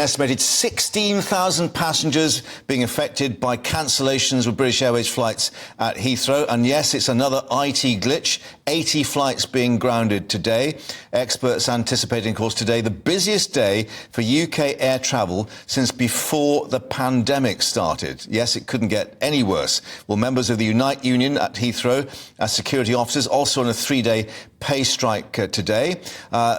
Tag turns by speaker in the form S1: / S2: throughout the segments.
S1: estimated 16,000 passengers being affected by cancellations with British Airways flights at Heathrow. And yes, it's another IT glitch. 80 flights being grounded today. Experts anticipating, of course, today the busiest day for UK air travel since before the pandemic started. Yes, it couldn't get any worse. Well, members of the Unite Union at Heathrow as security officers also on a 3-day pay strike today.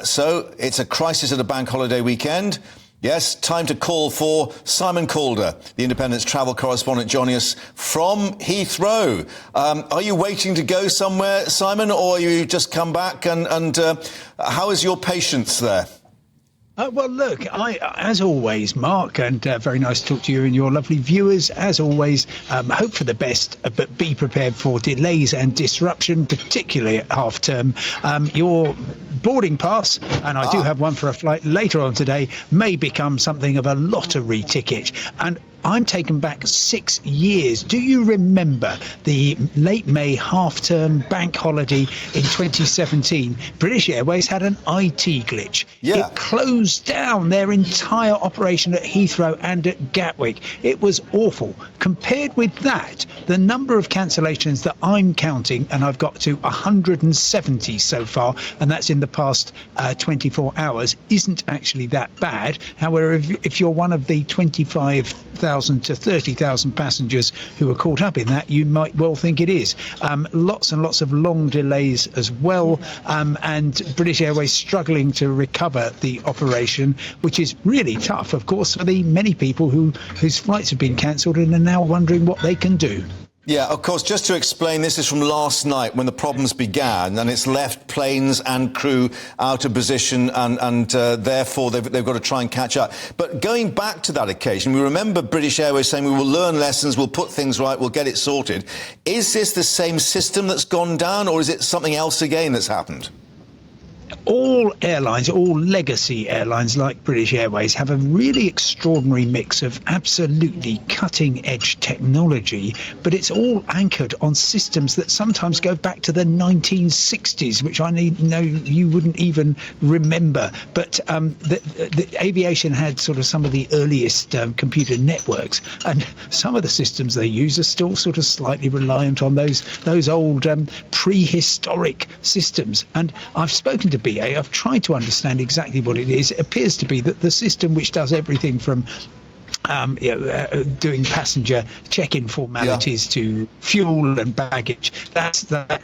S1: So it's a crisis at a bank holiday weekend. Yes, time to call for Simon Calder, the Independent's travel correspondent, joining us from Heathrow. Are you waiting to go somewhere, Simon, or you just come back? And how is your patience there?
S2: Well, look, as always, Mark, and very nice to talk to you and your lovely viewers. As always, hope for the best, but be prepared for delays and disruption, particularly at half term. Your boarding pass, and I do have one for a flight later on today, may become something of a lottery ticket. And I'm taken back 6 years. Do you remember the late May half-term bank holiday in 2017? British Airways had an IT glitch.
S1: Yeah.
S2: It closed down their entire operation at Heathrow and at Gatwick. It was awful. Compared with that, the number of cancellations that I'm counting, and I've got to 170 so far, and that's in the past 24 hours, isn't actually that bad. However, if you're one of the 25,000 to 30,000 passengers who are caught up in that, you might well think it is. Lots and lots of long delays as well, and British Airways struggling to recover the operation, which is really tough, of course, for the many people whose flights have been cancelled and are now wondering what they can do.
S1: Yeah, of course, just to explain, this is from last night when the problems began, and it's left planes and crew out of position, and therefore they've got to try and catch up. But going back to that occasion, we remember British Airways saying we will learn lessons, we'll put things right, we'll get it sorted. Is this the same system that's gone down, or is it something else again that's happened?
S2: All airlines, all legacy airlines like British Airways, have a really extraordinary mix of absolutely cutting-edge technology, but it's all anchored on systems that sometimes go back to the 1960s, which I know you wouldn't even remember. But the aviation had sort of some of the earliest computer networks, and some of the systems they use are still sort of slightly reliant on those old prehistoric systems. And I've spoken to BA. I've tried to understand exactly what it is. It appears to be that the system which does everything from doing passenger check-in formalities to fuel and baggage, that's that.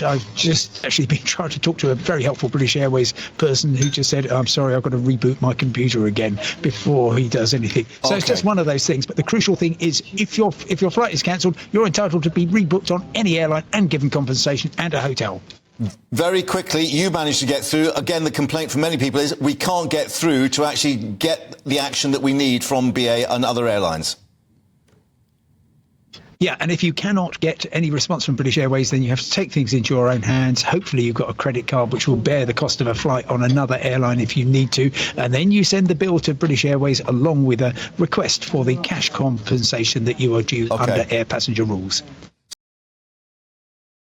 S2: I've just actually been trying to talk to a very helpful British Airways person who just said, I'm sorry, I've got to reboot my computer again before he does anything. So It's just one of those things. But the crucial thing is, if your flight is cancelled, you're entitled to be rebooked on any airline and given compensation and a hotel.
S1: Very quickly, you managed to get through. Again, the complaint from many people is we can't get through to actually get the action that we need from BA and other airlines.
S2: Yeah, and if you cannot get any response from British Airways, then you have to take things into your own hands. Hopefully you've got a credit card which will bear the cost of a flight on another airline if you need to. And then you send the bill to British Airways along with a request for the cash compensation that you are due under air passenger rules.